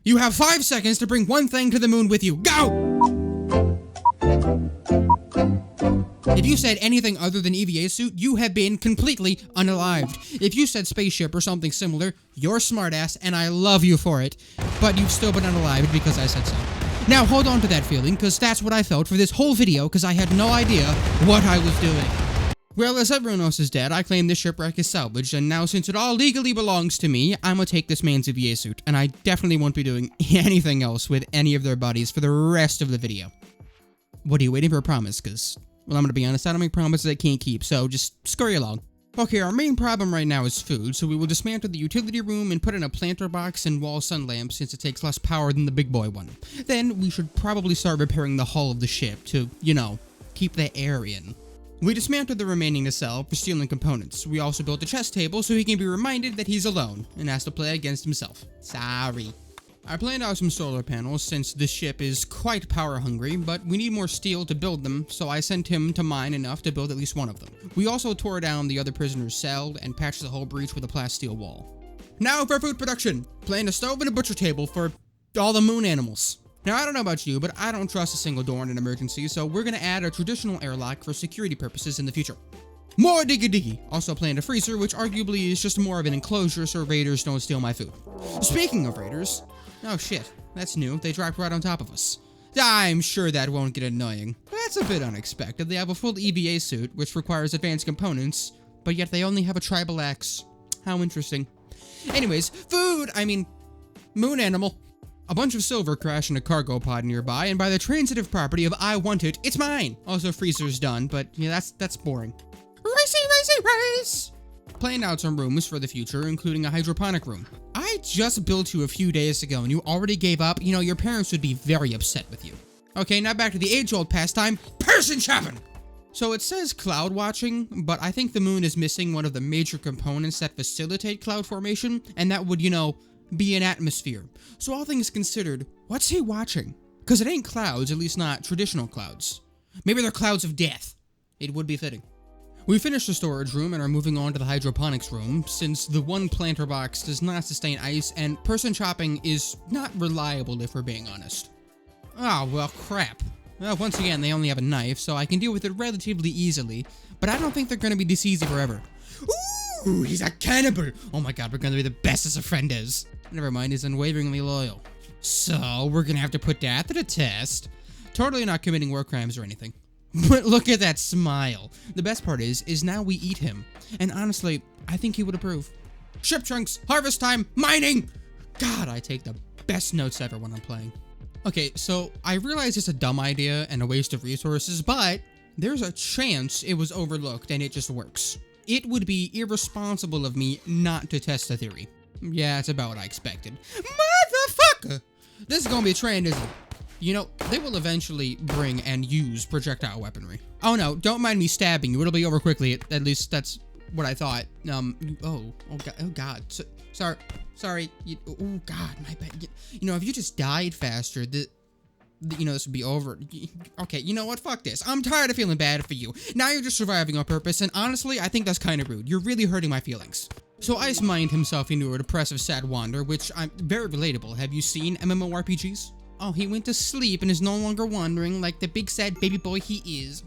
You have 5 seconds to bring one thing to the moon with you. Go! If you said anything other than EVA suit, you have been completely unalived. If you said spaceship or something similar, you're smartass, and I love you for it. But you've still been unalived because I said so. Now hold on to that feeling, because that's what I felt for this whole video, because I had no idea what I was doing. Well, as everyone else is dead, I claim this shipwreck is salvaged, and now since it all legally belongs to me, I'm gonna take this man's EVA suit, and I definitely won't be doing anything else with any of their bodies for the rest of the video. What are you waiting for a promise? Because, well, I'm gonna be honest, I don't make promises I can't keep, so just scurry along. Okay, our main problem right now is food, so we will dismantle the utility room and put in a planter box and wall sun lamp since it takes less power than the big boy one. Then, we should probably start repairing the hull of the ship to, you know, keep the air in. We dismantled the remaining nacelle for stealing components. We also built a chess table so he can be reminded that he's alone and has to play against himself. Sorry. I planned out some solar panels since this ship is quite power hungry, but we need more steel to build them, so I sent him to mine enough to build at least one of them. We also tore down the other prisoner's cell and patched the whole breach with a plasteel wall. Now for food production. Planned a stove and a butcher table for all the moon animals. Now, I don't know about you, but I don't trust a single door in an emergency, so we're gonna add a traditional airlock for security purposes in the future. More diggy-diggy! Also planned a freezer, which arguably is just more of an enclosure so raiders don't steal my food. Speaking of raiders... Oh shit, that's new. They dropped right on top of us. I'm sure that won't get annoying. That's a bit unexpected. They have a full EVA suit, which requires advanced components, but yet they only have a tribal axe. How interesting. Anyways, moon animal. A bunch of silver crashed in a cargo pod nearby, and by the transitive property of I want it, it's mine! Also, freezer's done, but yeah, that's boring. Race! Planned out some rooms for the future, including a hydroponic room. I just built you a few days ago, and you already gave up? You know, your parents would be very upset with you. Okay, now back to the age-old pastime, person shopping! So it says cloud watching, but I think the moon is missing one of the major components that facilitate cloud formation, and that would, you know, be an atmosphere. So all things considered, what's he watching? Because it ain't clouds, at least not traditional clouds. Maybe they're clouds of death. It would be fitting. We finished the storage room and are moving on to the hydroponics room, since the one planter box does not sustain ice and person chopping is not reliable if we're being honest. Oh, well, crap. Well, once again, they only have a knife, so I can deal with it relatively easily, but I don't think they're gonna be this easy forever. Ooh, he's a cannibal! Oh my god, we're gonna be the best as a friend is. Never mind, he's unwaveringly loyal. So, we're gonna have to put that to the test. Totally not committing war crimes or anything. But look at that smile. The best part is now we eat him. And honestly, I think he would approve. Ship chunks, harvest time, mining! God, I take the best notes ever when I'm playing. Okay, so I realize it's a dumb idea and a waste of resources, but there's a chance it was overlooked and it just works. It would be irresponsible of me not to test the theory. Yeah, it's about what I expected. Motherfucker! This is gonna be a trend, isn't it? You know, they will eventually bring and use projectile weaponry. Oh no, don't mind me stabbing you. It'll be over quickly. At least that's what I thought. Oh god. Sorry. Oh god, my bad. You know, if you just died faster, you know, this would be over. Okay, you know what? Fuck this. I'm tired of feeling bad for you. Now you're just surviving on purpose, and honestly, I think that's kind of rude. You're really hurting my feelings. So Ice mined himself into a depressive sad wander, which I'm very relatable. Have you seen MMORPGs? Oh, he went to sleep and is no longer wandering like the big sad baby boy he is.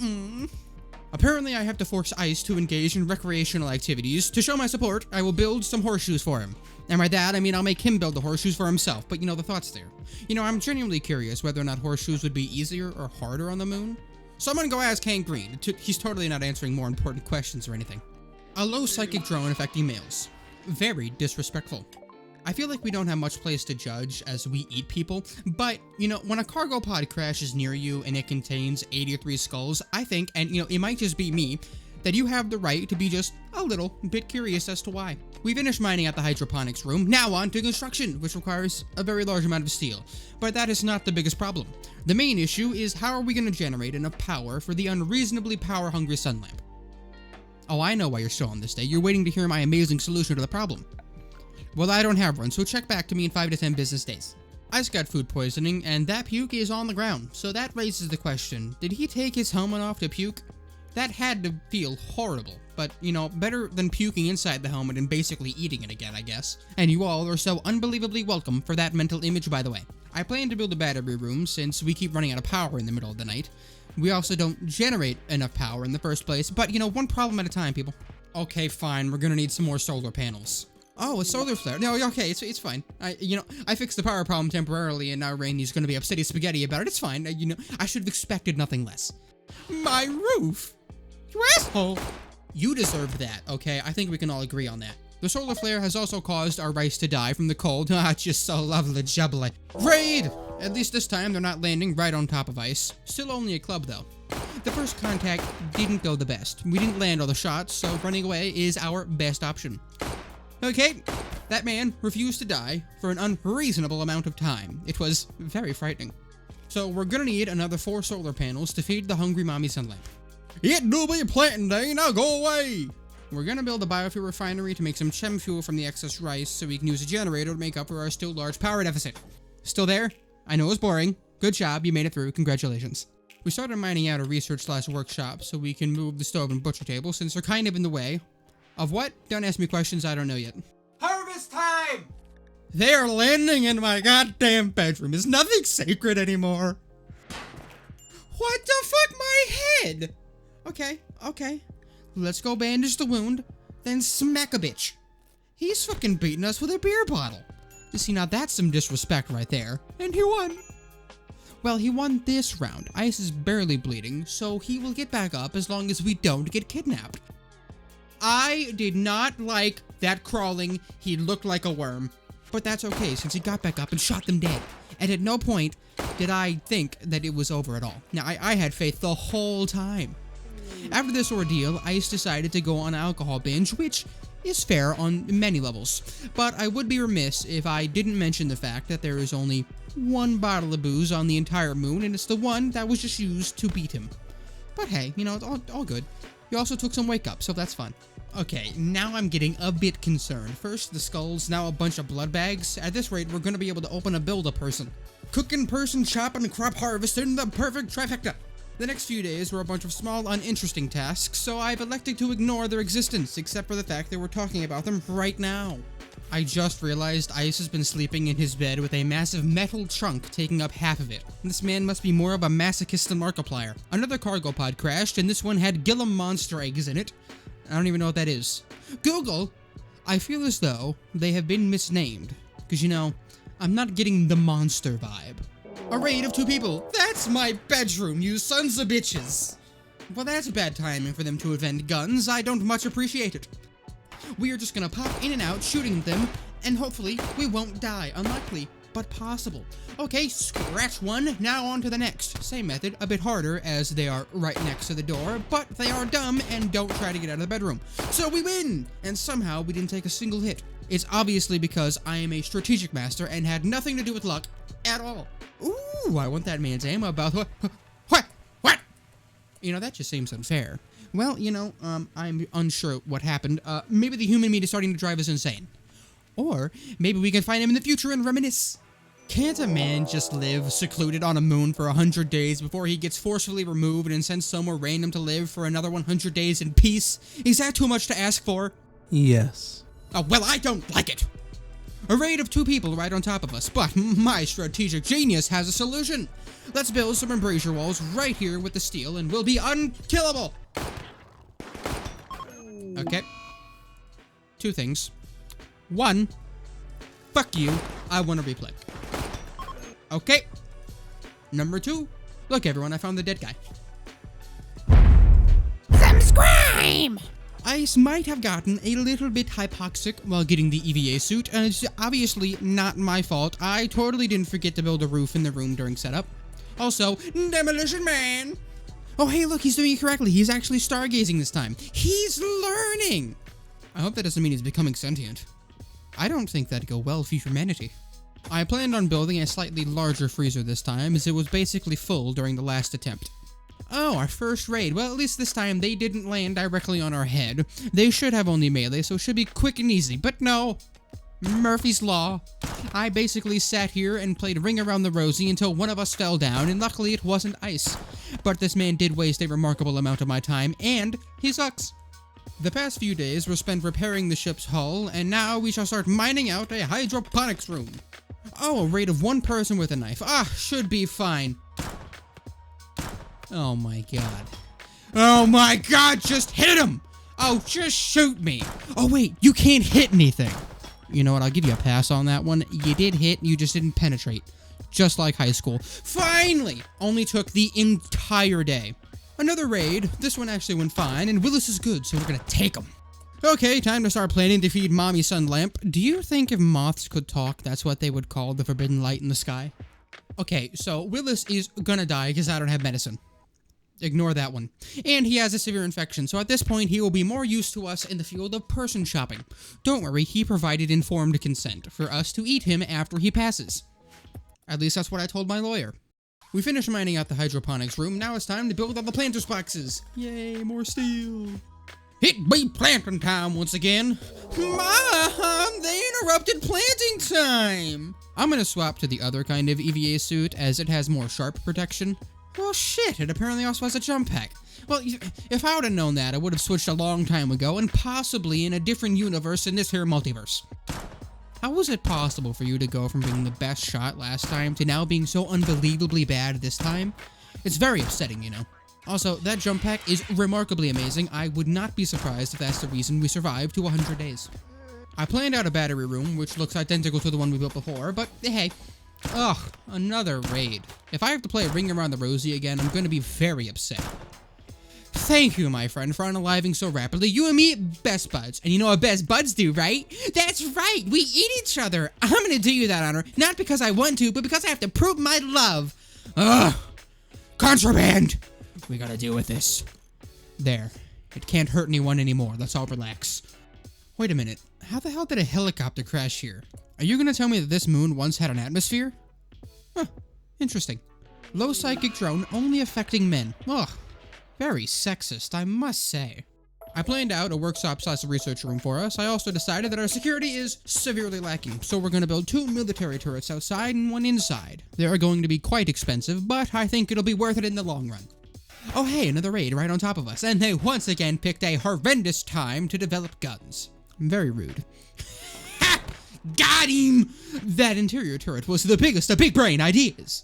Apparently, I have to force Ice to engage in recreational activities. To show my support, I will build some horseshoes for him. And by that, I mean I'll make him build the horseshoes for himself, but you know, the thought's there. You know, I'm genuinely curious whether or not horseshoes would be easier or harder on the moon. So I'm gonna go ask Hank Green. He's totally not answering more important questions or anything. A low psychic drone affecting males. Very disrespectful. I feel like we don't have much place to judge as we eat people, but, you know, when a cargo pod crashes near you and it contains 83 skulls, I think, and you know, it might just be me, that you have the right to be just a little bit curious as to why. We finished mining at the hydroponics room, now on to construction, which requires a very large amount of steel. But that is not the biggest problem. The main issue is how are we going to generate enough power for the unreasonably power-hungry sun lamp? Oh, I know why you're still on this day. You're waiting to hear my amazing solution to the problem. Well, I don't have one, so check back to me in 5 to 10 business days. Ice got food poisoning, and that puke is on the ground, so that raises the question, did he take his helmet off to puke? That had to feel horrible, but, you know, better than puking inside the helmet and basically eating it again, I guess. And you all are so unbelievably welcome for that mental image, by the way. I plan to build a battery room since we keep running out of power in the middle of the night. We also don't generate enough power in the first place, but, you know, one problem at a time, people. Okay, fine, we're gonna need some more solar panels. Oh, a solar flare. No, okay, it's fine. I fixed the power problem temporarily, and now Rainy's gonna be upsetty spaghetti about it. It's fine. I should have expected nothing less. My roof? You asshole! You deserved that, okay? I think we can all agree on that. The solar flare has also caused our rice to die from the cold. Ah, just so lovely jubbly. Raid! At least this time, they're not landing right on top of ice. Still only a club, though. The first contact didn't go the best. We didn't land all the shots, so running away is our best option. Okay, that man refused to die for an unreasonable amount of time. It was very frightening. So we're gonna need another 4 solar panels to feed the hungry mommy sunlight. It do be planting day, now go away! We're gonna build a biofuel refinery to make some chem fuel from the excess rice so we can use a generator to make up for our still large power deficit. Still there? I know it was boring. Good job, you made it through, congratulations. We started mining out a research/workshop so we can move the stove and butcher table since they're kind of in the way. Of what? Don't ask me questions I don't know yet. Harvest time! They are landing in my goddamn bedroom. Is nothing sacred anymore? What the fuck, my head? Okay. Let's go bandage the wound, then smack a bitch. He's fucking beating us with a beer bottle. You see, now that's some disrespect right there. And he won. Well, he won this round. Ice is barely bleeding, so he will get back up as long as we don't get kidnapped. I did not like that crawling. He looked like a worm. But that's okay, since he got back up and shot them dead. And at no point did I think that it was over at all. Now, I had faith the whole time. After this ordeal, Ice decided to go on an alcohol binge, which is fair on many levels. But I would be remiss if I didn't mention the fact that there is only 1 bottle of booze on the entire moon, and it's the one that was just used to beat him. But hey, you know, it's all good. He also took some wake up, so that's fun. Okay, now I'm getting a bit concerned. First the skulls, now a bunch of blood bags. At this rate, we're gonna be able to open a build-a-person. Cooking person, chopping, crop harvesting, the perfect trifecta. The next few days were a bunch of small, uninteresting tasks, so I've elected to ignore their existence, except for the fact that we're talking about them right now. I just realized Ice has been sleeping in his bed with a massive metal trunk taking up half of it. This man must be more of a masochist than Markiplier. Another cargo pod crashed, and this one had Gillum monster eggs in it. I don't even know what that is. Google! I feel as though they have been misnamed, because, you know, I'm not getting the monster vibe. A raid of 2 people. That's my bedroom, you sons of bitches. Well, that's bad timing for them to invent guns. I don't much appreciate it. We are just gonna pop in and out, shooting them, and hopefully we won't die. Unlikely, but possible. Okay, scratch one, now on to the next. Same method, a bit harder as they are right next to the door, but they are dumb and don't try to get out of the bedroom. So we win! And somehow we didn't take a single hit. It's obviously because I am a strategic master and had nothing to do with luck at all. Ooh, I want that man's aim about what? You know, that just seems unfair. Well, you know, I'm unsure what happened. Maybe the human meat is starting to drive us insane. Or maybe we can find him in the future and reminisce. Can't a man just live secluded on a moon for 100 days before he gets forcefully removed and sent somewhere random to live for another 100 days in peace? Is that too much to ask for? Yes. Oh, well, I don't like it. A raid of 2 people right on top of us, but my strategic genius has a solution. Let's build some embrasure walls right here with the steel and we'll be unkillable. Okay. 2 things. 1, fuck you, I want to replay. Okay. Number 2, look everyone, I found the dead guy. Subscribe! Ice might have gotten a little bit hypoxic while getting the EVA suit, and it's obviously not my fault. I totally didn't forget to build a roof in the room during setup. Also, Demolition Man! Oh hey look, he's doing it correctly. He's actually stargazing this time. He's learning! I hope that doesn't mean he's becoming sentient. I don't think that'd go well for humanity. I planned on building a slightly larger freezer this time, as it was basically full during the last attempt. Oh, our first raid. Well, at least this time they didn't land directly on our head. They should have only melee, so it should be quick and easy. But no. Murphy's Law. I basically sat here and played Ring Around the Rosie until one of us fell down, and luckily it wasn't Ice. but this man did waste a remarkable amount of my time, and he sucks. The past few days were spent repairing the ship's hull, and now we shall start mining out a hydroponics room. Oh, a raid of one person with a knife. Should be fine. Oh my god. Oh my god, just hit him! Oh, just shoot me! Oh wait, you can't hit anything. You know what, I'll give you a pass on that one. You did hit, you just didn't penetrate. Just like high school. Finally! Only took the entire day. Another raid. This one actually went fine, and Willis is good, so we're gonna take him. Okay, time to start planning to feed Mommy Sun Lamp. Do you think if moths could talk, that's what they would call the forbidden light in the sky? Okay, so Willis is gonna die because I don't have medicine. Ignore that one. And he has a severe infection, so at this point he will be more used to us in the field of person shopping. Don't worry, he provided informed consent for us to eat him after he passes. At least that's what I told my lawyer. We finished mining out the hydroponics room, now it's time to build all the planters boxes. Yay, more steel. It be planting time once again. Mom, they interrupted planting time. I'm gonna swap to the other kind of EVA suit as it has more sharp protection. Well shit, it apparently also has a jump pack. Well, if I would have known that, I would have switched a long time ago and possibly in a different universe in this here multiverse. How was it possible for you to go from being the best shot last time to now being so unbelievably bad this time? It's very upsetting, you know. Also, that jump pack is remarkably amazing. I would not be surprised if that's the reason we survived to 100 days. I planned out a battery room, which looks identical to the one we built before, but hey. Ugh, another raid. If I have to play Ring Around the Rosie again, I'm going to be very upset. Thank you, my friend, for unaliving so rapidly. You and me, best buds. And you know what best buds do, right? That's right, we eat each other. I'm gonna do you that honor, not because I want to, but because I have to prove my love. Ugh, contraband. We gotta deal with this. There, it can't hurt anyone anymore. Let's all relax. Wait a minute, how the hell did a helicopter crash here? Are you gonna tell me that this moon once had an atmosphere? Huh, interesting. Low psychic drone only affecting men. Ugh. Very sexist, I must say. I planned out a workshop/research room for us. I also decided that our security is severely lacking, so we're going to build 2 military turrets outside and 1 inside. They are going to be quite expensive, but I think it'll be worth it in the long run. Oh hey, another raid right on top of us, and they once again picked a horrendous time to develop guns. Very rude. Ha! Got him! That interior turret was the biggest of big brain ideas.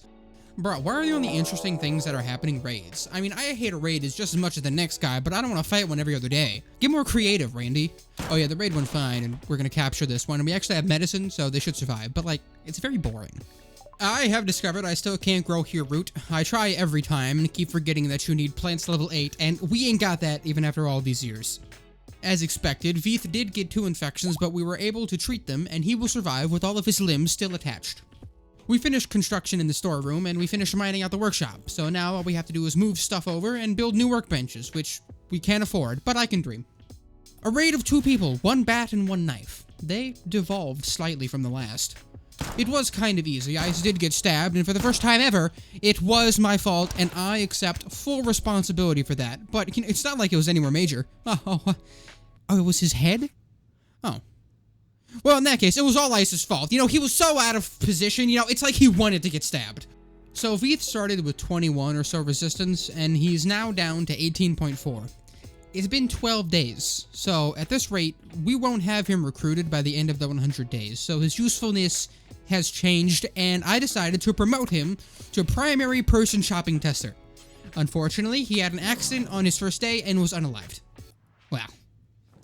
Bro, why are the only interesting things that are happening raids? I mean, I hate a raid as just as much as the next guy, but I don't want to fight one every other day. Get more creative, Randy. Oh yeah, the raid went fine, and we're gonna capture this one, and we actually have medicine, so they should survive, but like, it's very boring. I have discovered I still can't grow here root. I try every time, and keep forgetting that you need plants level 8, and we ain't got that even after all these years. As expected, Veeth did get 2 infections, but we were able to treat them, and he will survive with all of his limbs still attached. We finished construction in the storeroom, and we finished mining out the workshop, so now all we have to do is move stuff over and build new workbenches, which we can't afford, but I can dream. A raid of 2 people, 1 bat and 1 knife. They devolved slightly from the last. It was kind of easy. I did get stabbed, and for the first time ever, it was my fault, and I accept full responsibility for that. But you know, it's not like it was anywhere major. Oh, it was his head? Oh. Well, in that case, it was all Ice's fault. You know, he was so out of position, you know, it's like he wanted to get stabbed. So Veeth started with 21 or so resistance, and he's now down to 18.4. It's been 12 days, so at this rate, we won't have him recruited by the end of the 100 days, so his usefulness has changed, and I decided to promote him to primary person shopping tester. Unfortunately, he had an accident on his first day and was unalived. Wow.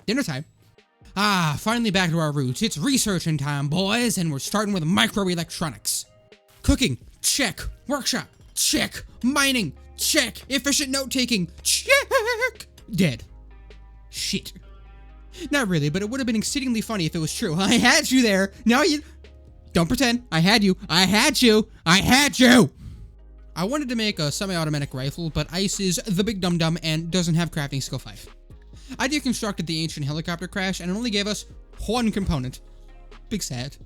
Dinner time. Finally back to our roots. It's researching time, boys, and we're starting with microelectronics. Cooking, check. Workshop, check. Mining, check. Efficient note-taking, check. Dead. Shit. Not really, but it would have been exceedingly funny if it was true. I had you there. Now you... Don't pretend. I had you. I had you. I had you. I wanted to make a semi-automatic rifle, but Ice is the big dum-dum and doesn't have crafting skill 5. I deconstructed the ancient helicopter crash, and it only gave us 1 component. Big sad.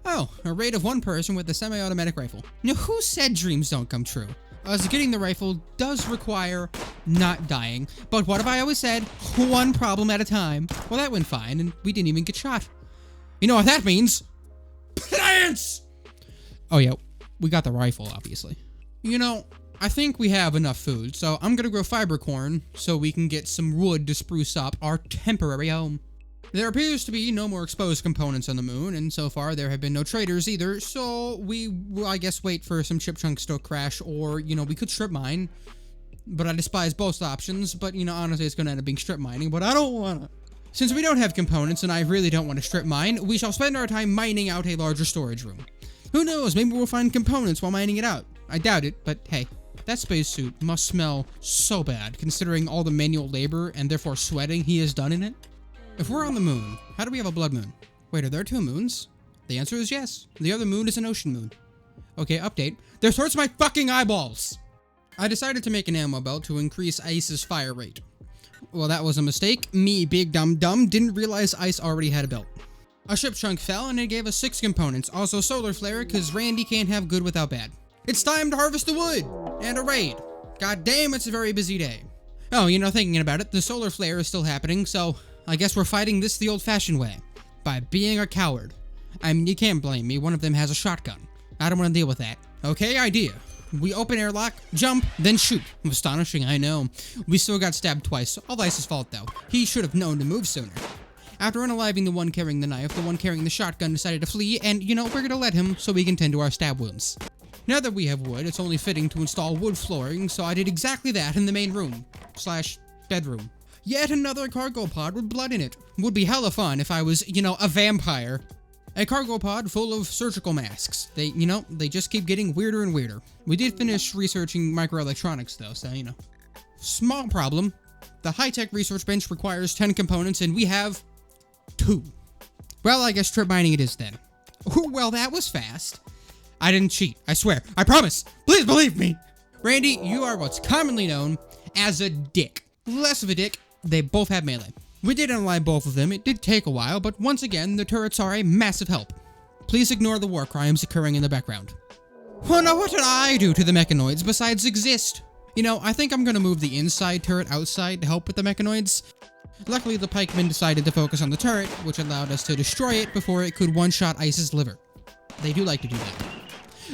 Oh, a raid of 1 person with a semi-automatic rifle. Now, who said dreams don't come true? As getting the rifle does require not dying, but what have I always said? 1 problem at a time. Well, that went fine, and we didn't even get shot. You know what that means? Plants! Oh yeah, we got the rifle, obviously. You know, I think we have enough food, so I'm gonna grow fiber corn so we can get some wood to spruce up our temporary home. There appears to be no more exposed components on the moon, and so far there have been no traders either, so we will, I guess, wait for some chip chunks to crash, or, we could strip mine. But I despise both options, but, honestly, it's gonna end up being strip mining, but I don't wanna. Since we don't have components, and I really don't want to strip mine, we shall spend our time mining out a larger storage room. Who knows, maybe we'll find components while mining it out. I doubt it, but hey, that spacesuit must smell so bad, considering all the manual labor, and therefore sweating he has done in it. If we're on the moon, how do we have a blood moon? Wait, are there 2 moons? The answer is yes. The other moon is an ocean moon. Okay, update. This hurts my fucking eyeballs! I decided to make an ammo belt to increase Ice's fire rate. Well, that was a mistake. Me, big dumb didn't realize Ice already had a belt. A ship chunk fell and it gave us 6 components. Also solar flare, cause Randy can't have good without bad. It's time to harvest the wood! And a raid. God damn, it's a very busy day. Oh, thinking about it, the solar flare is still happening, so I guess we're fighting this the old-fashioned way. By being a coward. I mean, you can't blame me, one of them has a shotgun. I don't want to deal with that. Okay, idea. We open airlock, jump, then shoot. Astonishing, I know. We still got stabbed twice. All Ice's fault, though. He should have known to move sooner. After unaliving the one carrying the knife, the one carrying the shotgun decided to flee, and, we're gonna let him so we can tend to our stab wounds. Now that we have wood, it's only fitting to install wood flooring, so I did exactly that in the main room. / bedroom. Yet another cargo pod with blood in it. Would be hella fun if I was, a vampire. A cargo pod full of surgical masks. They just keep getting weirder and weirder. We did finish researching microelectronics though, so, Small problem. The high-tech research bench requires 10 components and we have 2. Well, I guess strip mining it is then. Ooh, well, that was fast. I didn't cheat, I swear. I promise. Please believe me. Randy, you are what's commonly known as a dick. Less of a dick. They both have melee. We did unalive both of them. It did take a while, but once again, the turrets are a massive help. Please ignore the war crimes occurring in the background. Oh, now what did I do to the mechanoids besides exist? I think I'm gonna move the inside turret outside to help with the mechanoids. Luckily, the pikemen decided to focus on the turret, which allowed us to destroy it before it could one-shot Ice's liver. They do like to do that.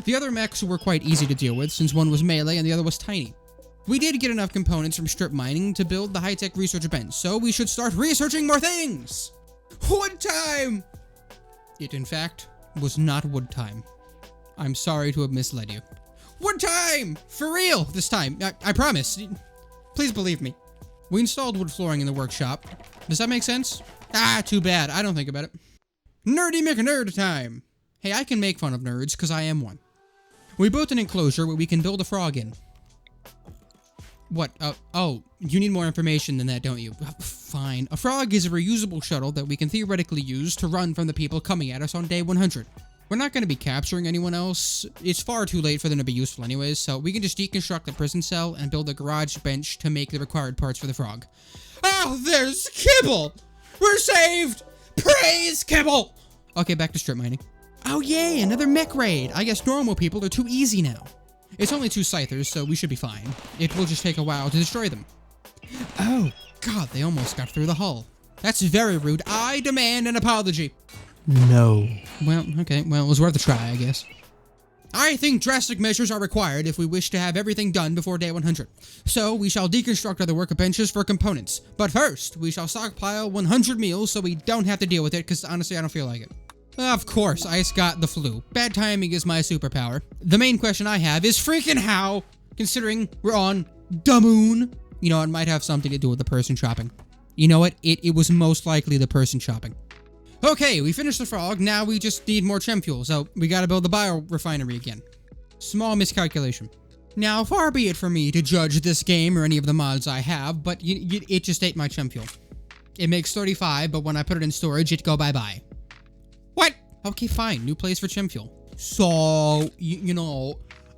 The other mechs were quite easy to deal with, since one was melee and the other was tiny. We did get enough components from strip mining to build the high-tech research bench, so we should start researching more things! Wood time! It, in fact, was not wood time. I'm sorry to have misled you. Wood time! For real, this time. I promise. Please believe me. We installed wood flooring in the workshop. Does that make sense? Ah, too bad. I don't think about it. Nerdy McNerd time! Hey, I can make fun of nerds, because I am one. We built an enclosure where we can build a frog in. What? Oh, you need more information than that, don't you? Fine. A frog is a reusable shuttle that we can theoretically use to run from the people coming at us on day 100. We're not going to be capturing anyone else. It's far too late for them to be useful anyways, so we can just deconstruct the prison cell and build a garage bench to make the required parts for the frog. Oh, there's Kibble! We're saved! Praise Kibble! Okay, back to strip mining. Oh yay, another mech raid! I guess normal people are too easy now. It's only 2 scythers, so we should be fine. It will just take a while to destroy them. Oh, God, they almost got through the hull. That's very rude. I demand an apology. No. Well, okay. Well, it was worth a try, I guess. I think drastic measures are required if we wish to have everything done before day 100. So, we shall deconstruct other workbenches for components. But first, we shall stockpile 100 meals so we don't have to deal with it, because honestly, I don't feel like it. Of course, Ice got the flu. Bad timing is my superpower. The main question I have is freaking how, considering we're on the moon. It might have something to do with the person shopping. You know what? It was most likely the person shopping. Okay, we finished the frog. Now we just need more chem fuel, so we gotta build the biorefinery again. Small miscalculation. Now, far be it from me to judge this game or any of the mods I have, but it just ate my chem fuel. It makes 35, but when I put it in storage, it go bye-bye. What? Okay, fine. New place for chem fuel. So,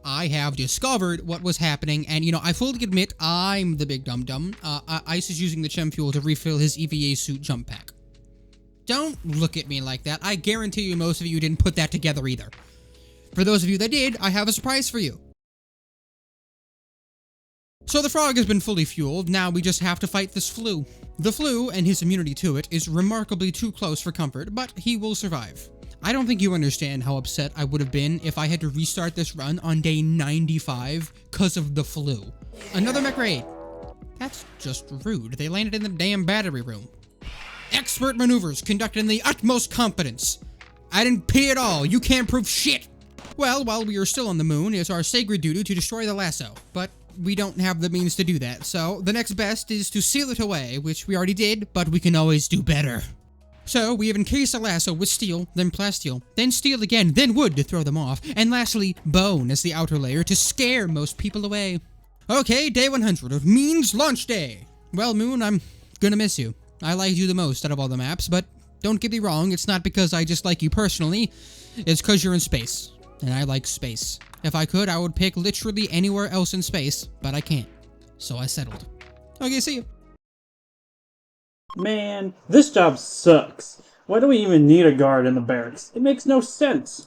I have discovered what was happening, and, I fully admit I'm the big dum-dum. Ice is using the chem fuel to refill his EVA suit jump pack. Don't look at me like that. I guarantee you most of you didn't put that together either. For those of you that did, I have a surprise for you. So the frog has been fully fueled, now we just have to fight this flu. The flu, and his immunity to it, is remarkably too close for comfort, but he will survive. I don't think you understand how upset I would have been if I had to restart this run on day 95, because of the flu. Another mech raid. That's just rude. They landed in the damn battery room. Expert maneuvers conducted in the utmost confidence. I didn't pee at all. You can't prove shit. Well, while we are still on the moon, it's our sacred duty to destroy the lasso. But we don't have the means to do that, so the next best is to seal it away, which we already did, but we can always do better. So, we have encased the lasso with steel, then plasteel, then steel again, then wood to throw them off, and lastly, bone as the outer layer to scare most people away. Okay, day 100 of Mean's launch day. Well, Moon, I'm gonna miss you. I liked you the most out of all the maps, but don't get me wrong, it's not because I just like you personally, it's because you're in space, and I like space. If I could, I would pick literally anywhere else in space, but I can't. So I settled. Okay, see you. Man, this job sucks. Why do we even need a guard in the barracks? It makes no sense.